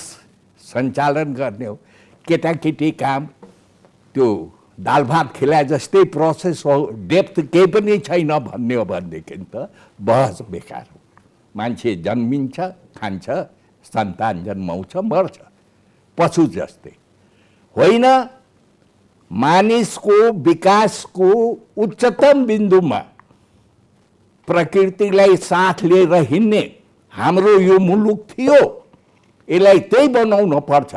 सञ्चालन गर्ने हो, केटाकेटी काम, त्यो दाल भात खिलाए जस्तै प्रोसेस हो, डेप्थ केही पनि छैन भन्ने हो भनेदेखि त बहस बेकार हो। मान्छे जन्मिन्छ, खान्छ, सन्तान जन्माउँछ, मर्छ, पशु जस्तै। होइन, मानिसको विकासको उच्चतम बिन्दुमा प्रकृतिलाई साथ लिएर हिँड्ने हाम्रो यो मुलुक थियो, यसलाई त्यही बनाउनु पर्छ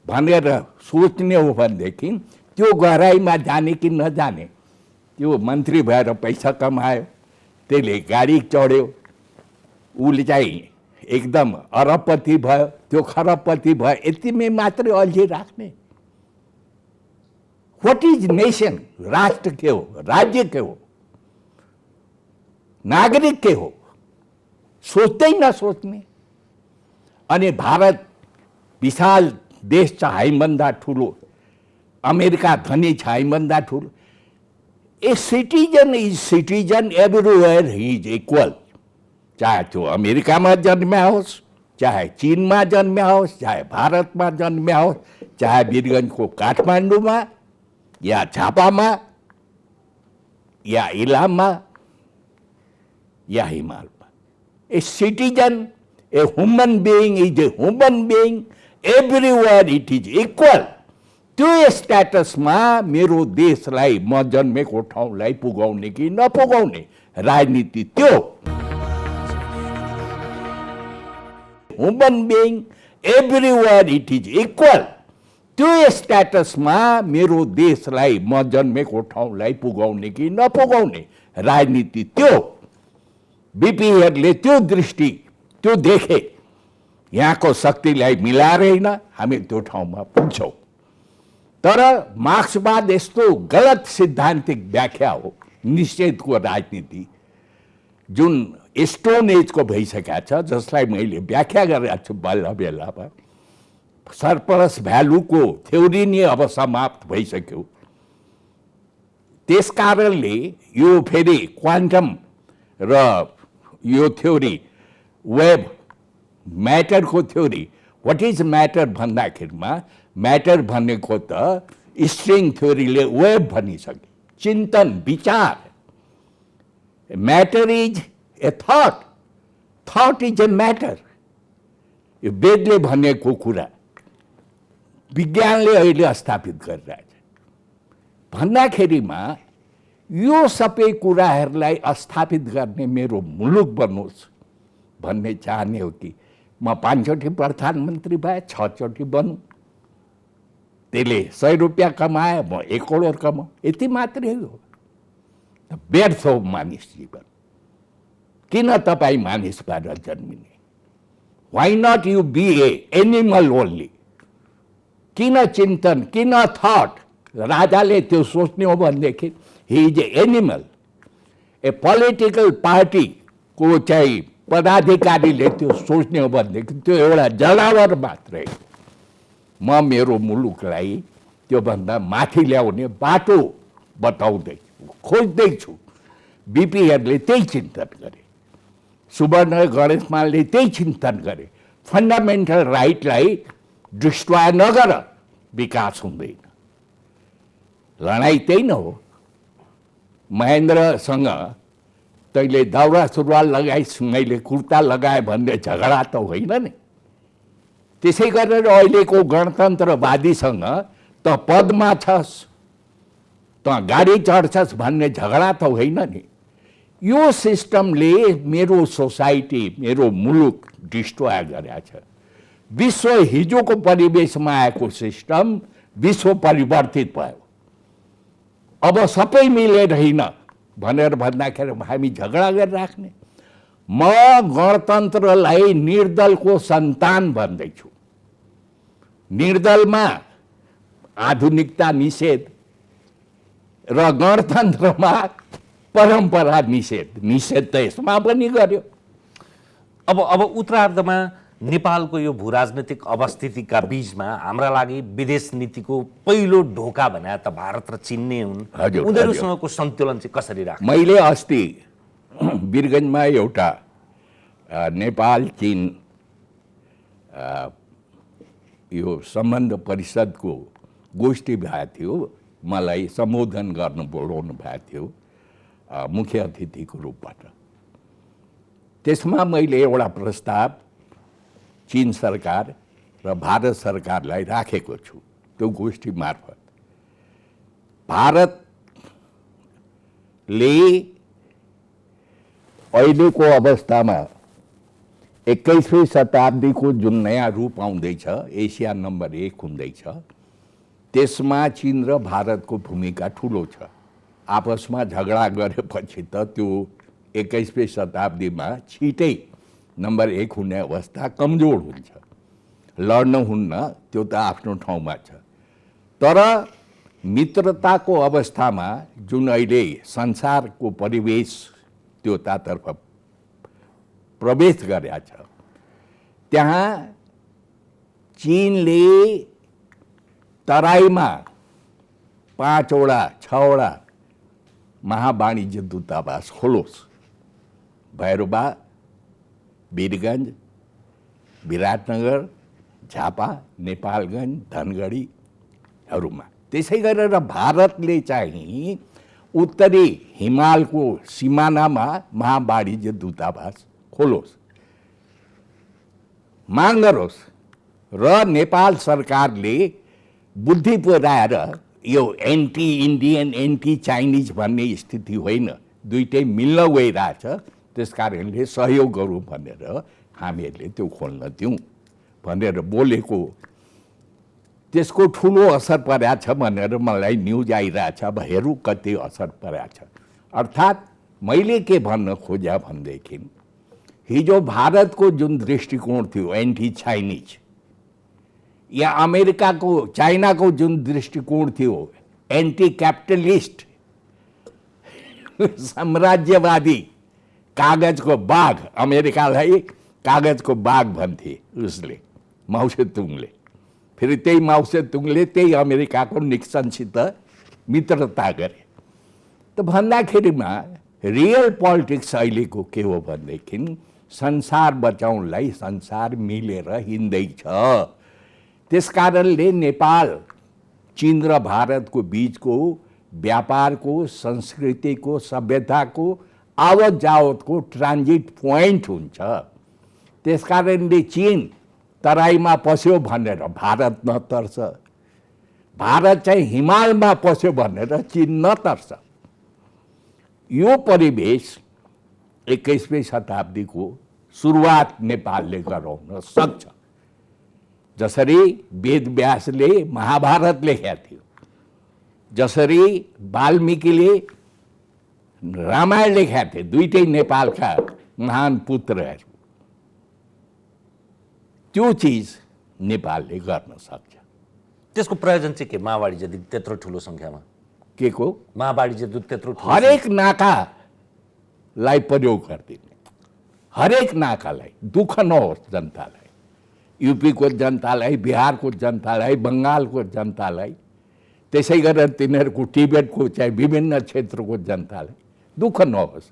भनेर सोच्ने हो भनेदेखि त्यो गहराइमा जाने कि नजाने, त्यो मन्त्री भएर पैसा कमायो, त्यसले गाडी चढ्यो, उसले चाहिँ एकदम अरबपति भयो, त्यो खरबपति भयो, यतिमै मात्रै अल्झी राख्ने। What is nation? राष्ट्र के हो, राज्य के हो? नागरिक के हो सोच्दै नसोच्ने। अनि भारत विशाल देश छ, हामीभन्दा ठुलो, अमेरिका धनी छ, हामीभन्दा ठुलो। A citizen is citizen everywhere, he is equal. चाहे त्यो अमेरिकामा जन्म्या होस्, चाहे चीनमा जन्म्या होस्, चाहे भारतमा जन्म्या होस्, चाहे वीरगञ्जको काठमाडौँमा या झापामा या इलाममा या हिमालमा। A citizen, a human being is a human being, everywhere it is equal. त्यो स्ट्याटसमा मेरो देशलाई, म जन्मेको ठाउँलाई पुगाउने कि नपुगाउने राजनीति त्यो। Human being everywhere it is equal. त्यो स्ट्याटसमा मेरो देशलाई, म जन्मेको ठाउँलाई पुगाउने कि नपुगाउने राजनीति त्यो। बिपीहरूले त्यो दृष्टि, त्यो देखे, यहाँको शक्तिलाई मिलाएर होइन हामी त्यो ठाउँमा पुग्छौँ। तर मार्क्सवाद यस्तो गलत सिद्धान्तिक व्याख्या हो, निषेधको राजनीति, जुन स्टोन एजको भइसकेका छ, जसलाई मैले व्याख्या गरेको छु बल्ल बेलामा। सरप्लस भ्यालुको थ्योरी नै अब समाप्त भइसक्यो। त्यस कारणले यो फेरि क्वान्टम र यो थ्योरी, वेब म्याटरको थ्योरी, वाट इज म्याटर भन्दाखेरिमा म्याटर भनेको त स्ट्रिङ थ्योरीले वेब भनिसक्यो, चिन्तन, विचार। Matter is a thought, thought is a matter. यो वेदले भनेको कुरा विज्ञानले अहिले स्थापित गरिरहेछ। भन्दाखेरिमा यो सबै कुराहरूलाई स्थापित गर्ने मेरो मुलुक बनोस् भन्ने चाहने हो कि म 5 चोटि प्रधानमन्त्री भए, 6 चोटि बनूँ। त्यसले 100 रुपियाँ कमाए, म 1 करोड कमाऊँ, यति मात्रै हो। व्यर्थ हो मानिस जीवन। किन तपाईँ मानिस भएर जन्मिने? Why not you be a animal only? किन चिन्तन, किन थट? राजाले त्यो सोच्ने हो भनेदेखि he is a animal. A political पार्टीको चाहिँ पदाधिकारीले त्यो सोच्ने हो भनेदेखि त्यो एउटा जनावर मात्रै। म मेरो मुलुकलाई त्योभन्दा माथि ल्याउने बाटो बताउँदैछु, खोज्दैछु। बिपीहरूले त्यही चिन्तन गरे, सुवर्ण गणेशमानले त्यही चिन्तन गरे। फन्डामेन्टल राइटलाई डिस्ट्रोय नगर, विकास हुँदैन। लडाइँ त्यही न हो। महेन्द्रसँग तैँले दौरा सुरुवाल लगाइस्, मैले कुर्ता लगाएँ भन्ने झगडा त होइन नि। त्यसै गरेर अहिलेको गणतन्त्रवादीसँग त पदमा छस्, त गाडी चढ्छस् भन्ने झगडा त होइन नि। यो सिस्टमले मेरो सोसाइटी, मेरो मुलुक डिस्ट्रोय गरेको छ। विश्व हिजोको परिवेशमा आएको सिस्टम विश्व परिवर्तित भयो। अब सबै मिलेर होइन भनेर भन्दाखेरि हामी झगडा गरिराख्ने। म गणतन्त्रलाई निर्दलको सन्तान भन्दैछु। निर्दलमा आधुनिकता निषेध र गणतन्त्रमा परम्परा निषेध। निषेध त यसमा पनि गर्यो। अब उत्तरार्धमा नेपालको यो भूराजनीतिक अवस्थितिका बीचमा हाम्रा लागि विदेश नीतिको पहिलो ढोका भने त भारत र चीन नै हुन्। उनीहरूसँगको सन्तुलन चाहिँ कसरी राख्नु? मैले अस्ति वीरगञ्जमा एउटा नेपाल चीन यो सम्बन्ध परिषदको गोष्ठी भएको थियो। मलाई सम्बोधन गर्न बोलाउनु भएको थियो मुख्य अतिथिको रूपबाट। त्यसमा मैले एउटा प्रस्ताव चीन सरकार र भारत सरकारलाई राखेको छु। त्यो गोष्ठी मार्फत भारतले अहिलेको अवस्थामा 21वीं शताब्दीको जुन नयाँ रूप आउँदैछ, एसिया नम्बर 1 हुँदैछ, त्यसमा चीन र भारतको भूमिका ठुलो छ। आपसमा झगडा गरेपछि त त्यो 21वीं शताब्दीमा छिटै नम्बर 1 हुने अवस्था कमजोर हुन्छ। लड्न हुन्न, त्यो त आफ्नो ठाउँमा छ। तर मित्रताको अवस्थामा जुन अहिले संसारको परिवेश त्योतातर्फ प्रवेश गरेका छ। त्यहाँ चीनले तराईमा 5 वटा 6 वटा महावाणिज्य दूतावास खोलोस्। भैरवा, वीरगञ्ज, विराटनगर, झापा, नेपालगञ्ज, धनगढीहरूमा। त्यसै गरेर भारतले चाहिँ उत्तरी हिमालको सिमानामा महावाणिज्य दूतावास खोलोस्, माग गरोस्। र नेपाल सरकारले बुद्धि पुर्याएर यो एन्टी इन्डियन एन्टी चाइनिज भन्ने स्थिति होइन, दुइटै मिल्न गइरहेछ। त्यस कारणले सहयोग गरौँ भनेर हामीहरूले त्यो खोल्न दिउँ भनेर बोलेको, त्यसको ठुलो असर परेको छ भनेर मलाई न्युज आइरहेछ। अब हेरौँ कति असर परेको छ। अर्थात् मैले के भन्न खोजेँ भनेदेखि हिजो भारतको जुन दृष्टिकोण थियो एन्टी चाइनिज, या अमेरिकाको चाइनाको जुन दृष्टिकोण थियो एन्टी क्यापिटलिस्ट साम्राज्यवादी, कागजको बाघ, अमेरिकालाई कागजको बाघ भन्थे उसले, माओसेतुङले। फेरि त्यही माओसेतुङले त्यही अमेरिकाको निक्सनसित मित्रता गरे। त भन्दाखेरिमा रियल पोलिटिक्स अहिलेको के हो भनेदेखि संसार बचाउनलाई संसार मिलेर हिँड्दैछ। त्यस कारणले नेपाल चीन र भारतको बीचको व्यापारको, संस्कृतिको, सभ्यताको, आवत जावतको ट्रान्जिट पोइन्ट हुन्छ। त्यस कारणले चीन तराईमा पस्यो भनेर भारत नतर्छ, भारत चाहिँ हिमालमा पस्यो भनेर चीन नतर्छ। यो परिवेश 21वीं शताब्दीको सुरुवात नेपालले गराउन सक्छ। जसरी वेदव्यासले महाभारत लेखेका थियो, जसरी वाल्मीकिले रामायण लेखेका थिए, दुइटै नेपालका महान पुत्रहरू, त्यो चिज नेपालले गर्न सक्छ। त्यसको प्रयोजन चाहिँ के? महावाणिज्य दूत त्यत्रो ठुलो सङ्ख्यामा के को महावाणिज्य दूत त्यत्रो ठुलो, हरेक नाकालाई प्रयोग गरिदिने, हरेक नाकालाई दुःख नहोस् जनतालाई, युपीको जनतालाई, बिहारको जनतालाई, बङ्गालको जनतालाई, त्यसै गरेर तिनीहरूको टिबेटको चाहिँ विभिन्न क्षेत्रको जनतालाई दुःख नहोस्।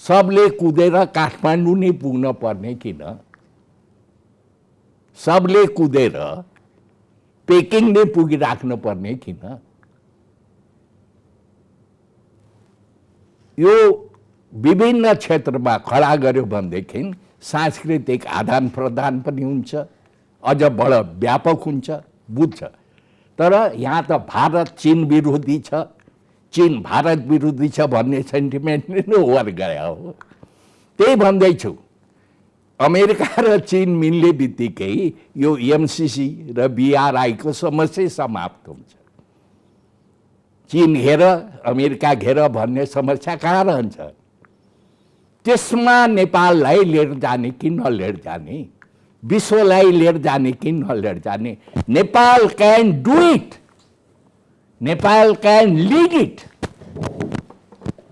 सबले कुदेर काठमाडौँ नै पुग्न पर्ने किन? सबले कुदेर पेकिङ नै पुगिराख्नु पर्ने किन? यो विभिन्न क्षेत्रमा खडा गर्यो भनेदेखि सांस्कृतिक आदान प्रदान पनि हुन्छ, अझ बढ व्यापक हुन्छ, बुझ्छ। तर यहाँ त भारत चीन विरोधी छ, चीन भारत विरोधी छ भन्ने सेन्टिमेन्टले नै ओभर गयो हो। त्यही भन्दैछु, अमेरिका र चीन मिल्ने बित्तिकै यो एमसिसी र बिआरआईको समस्या समाप्त हुन्छ। चीन घेर अमेरिका घेर भन्ने समस्या कहाँ रहन्छ? त्यसमा नेपाललाई लिएर जाने कि नलिएर जाने, विश्वलाई लिएर जाने कि नलिएर जाने। Nepal can do it, Nepal can lead it.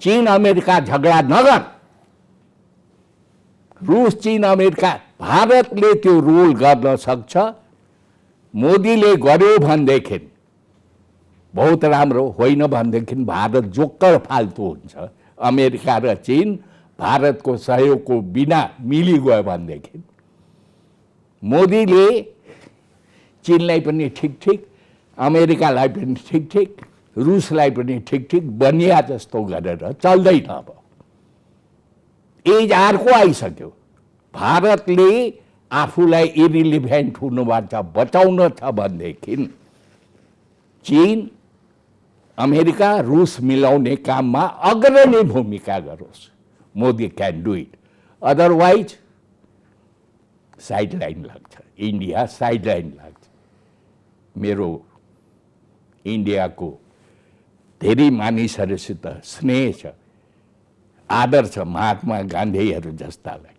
चीन अमेरिका झगडा नगर, रुस चीन अमेरिका, भारतले त्यो रोल गर्न सक्छ। मोदीले गर्यो भनेदेखि बहुत राम्रो, होइन भनेदेखि भारत जोक्कर फाल्तु हुन्छ। अमेरिका र चीन भारतको सहयोगको बिना मिलिगयो भनेदेखि मोदीले चीनलाई पनि ठिक ठिक, अमेरिकालाई पनि ठिक ठिक, रुसलाई पनि ठिक ठिक बनिया जस्तो गरेर चल्दैन। अब एज अर्को आइसक्यो। भारतले आफूलाई इरिलिभेन्ट हुनुबाट बचाउन छ भनेदेखि चीन, अमेरिका, रुस मिलाउने काममा अग्रणी भूमिका गरोस्। Modi can do it, otherwise sideline लाग्छ, इन्डिया साइडलाइन लाग्छ। मेरो इन्डियाको धेरै मानिसहरूसित स्नेह छ, आदर छ, महात्मा गान्धीहरू जस्तालाई।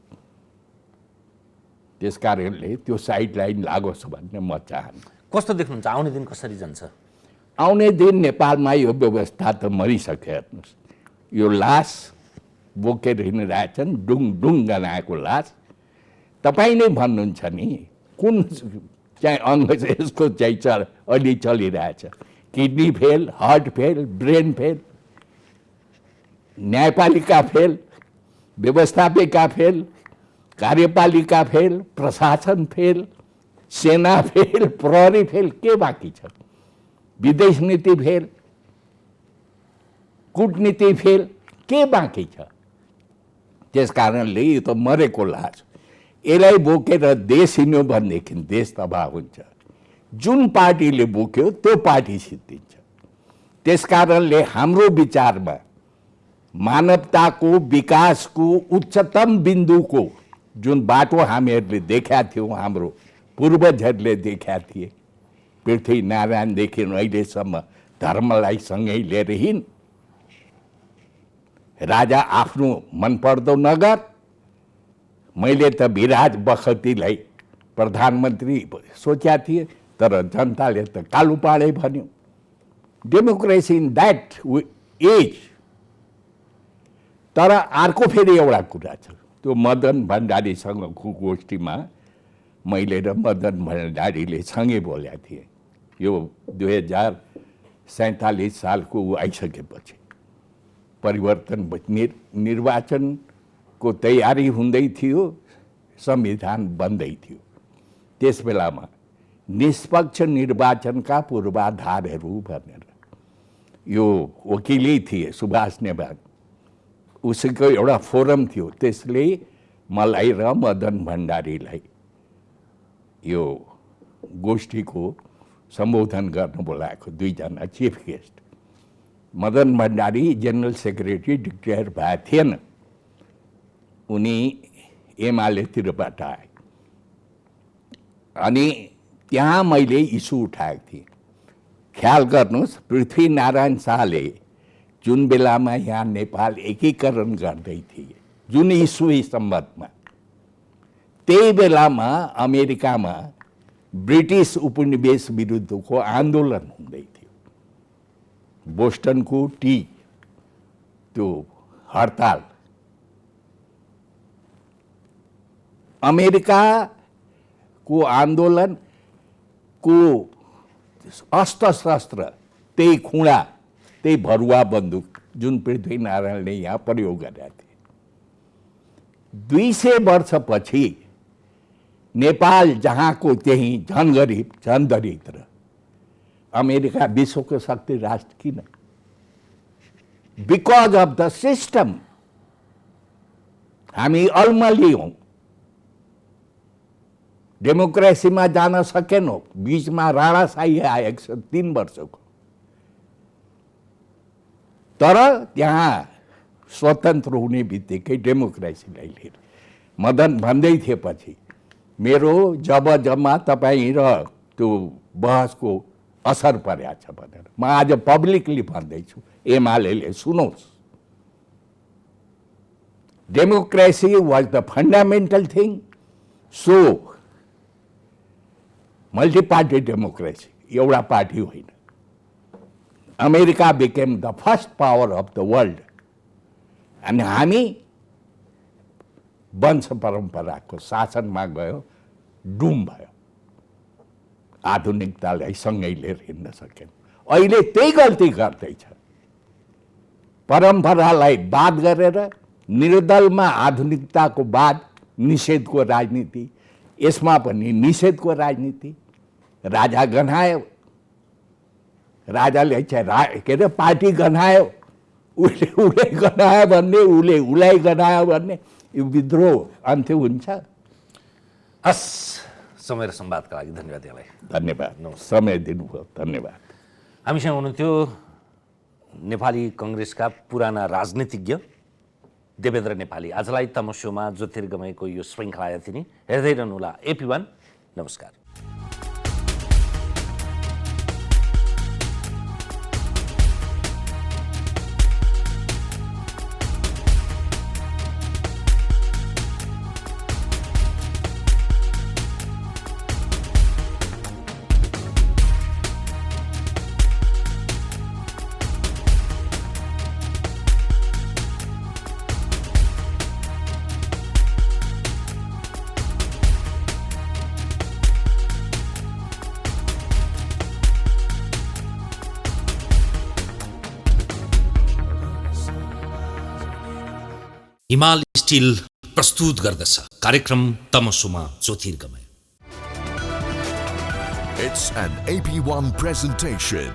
त्यस कारणले त्यो साइडलाइन लागोस् भन्ने म चाहन्छु। कस्तो देख्नुहुन्छ? आउने दिन कसरी जान्छ? आउने दिन नेपालमा यो व्यवस्था त मरिसक्यो। हेर्नुहोस्, यो लास बोकेर हिँडिरहेछन्, डुङ डुङ गनाएको लास। तपाईँ नै भन्नुहुन्छ नि कुन चाहिँ अङ्ग चाहिँ यसको चाहिँ अलि चलिरहेछ। Kidney fail, heart fail, brain fail, न्यायपालिका फेल, व्यवस्थापिका फेल, कार्यपालिका फेल, प्रशासन फेल, सेना फेल, प्रहरी फेल, के बाँकी छ? विदेश नीति फेल, कूटनीति फेल, के बाँकी छ? त्यस कारणले यो त मरेको लाज। यसलाई बोकेर देश हिँड्यो भनेदेखि देश तबाह हुन्छ। जुन पार्टीले बोक्यो त्यो पार्टी सिद्धिन्छ। त्यस कारणले हाम्रो विचारमा मानवताको विकासको उच्चतम बिन्दुको जुन बाटो हामीहरूले देखाएको थियौँ, हाम्रो पूर्वजहरूले देखाएका थिए, पृथ्वीनारायणदेखि अहिलेसम्म धर्मलाई सँगै लिएर हिँड, राजा आफ्नो मनपर्दो नगर। मैले त विराज बखतीलाई प्रधानमन्त्री सोचेका थिएँ, तर जनताले त कालु पाडै भन्यो। Democracy in that age. तर अर्को फेरि एउटा कुरा छ, त्यो मदन भण्डारीसँगको गोष्ठीमा मैले र मदन भण्डारीले सँगै बोलेका थिएँ। यो 2047 सालको ऊ आइसकेपछि परिवर्तन निर्वाचनको तयारी हुँदै थियो, संविधान बन्दै थियो। त्यस बेलामा निष्पक्ष निर्वाचनका पूर्वाधारहरू भनेर यो वकिलै थिए सुभाष नेवार, उसैको एउटा फोरम थियो। त्यसले मलाई र मदन भण्डारीलाई यो गोष्ठीको सम्बोधन गर्न बोलाएको, दुईजना chief guest. Madan Bhandari general secretary declare भएको थिएन, उनी एमालेतिरबाट आए। अनि त्यहाँ मैले इस्यु उठाएको थिएँ। ख्याल गर्नुहोस्, पृथ्वीनारायण शाहले जुन बेलामा यहाँ नेपाल एकीकरण गर्दै थिए, जुन इस्यु सम्बन्धमा, त्यही बेलामा अमेरिकामा ब्रिटिस उपनिवेश विरुद्धको आन्दोलन हुँदै थियो। बोस्टनको टी त्यो हडताल, अमेरिकाको आन्दोलनको अस्त्र शस्त्र त्यही खुँडा, त्यही भरुवा बन्दुक जुन पृथ्वीनारायणले यहाँ प्रयोग गरेका थिए। 200 वर्षपछि नेपाल जहाँको त्यही झन गरिब झन दरिद्र। अमेरिका विश्वको शक्ति राष्ट्र किन? Because of the system. हामी अलमली हौँ, डेमोक्रेसीमा जान सकेनौँ। बीचमा राणाशाही आएको छ 3 वर्षको, तर त्यहाँ स्वतन्त्र हुने बित्तिकै डेमोक्रेसीलाई लिएर मदन भन्दै थिए पछि मेरो जब तपाईँ र त्यो बहसको असर परेको छ भनेर म आज पब्लिकली भन्दैछु। एमाले सुनोस्, democracy was the fundamental thing. So multi party democracy एउटा पार्टी होइन। America became the first power of the world. अनि हामी वंश परम्पराको शासनमा गयो, डुम भयो, आधुनिकतालाई सँगै लिएर हिँड्न सकेन। अहिले त्यही गल्ती गर्दैछ। परम्परालाई बाद गरेर निर्दलमा आधुनिकताको बाद निषेधको राजनीति, यसमा पनि निषेधको राजनीति। राजा गन्हायो, राजाले चाहिँ के अरे पार्टी गन्हायो, उसले गन्हायो भन्ने, उसलाई गन्हायो भन्ने, यो विद्रोह अन्त्य हुन्छ। हस्, समय र संवादका लागि धन्यवाद यहाँलाई। धन्यवाद, समय दिनुभयो, धन्यवाद। हामीसँग हुनुहुन्थ्यो नेपाली कङ्ग्रेसका पुराना राजनीतिज्ञ देवेन्द्र नेपाली। आजलाई तमस्योमा ज्योतिर्गमयको यो श्रृङ्खला यति नै। हेर्दै रहनुहोला AP1। नमस्कार। हिमाल स्टिल प्रस्तुत गर्दछ कार्यक्रम तमसुमा ज्योतिर्गमय। It's an AP1 presentation.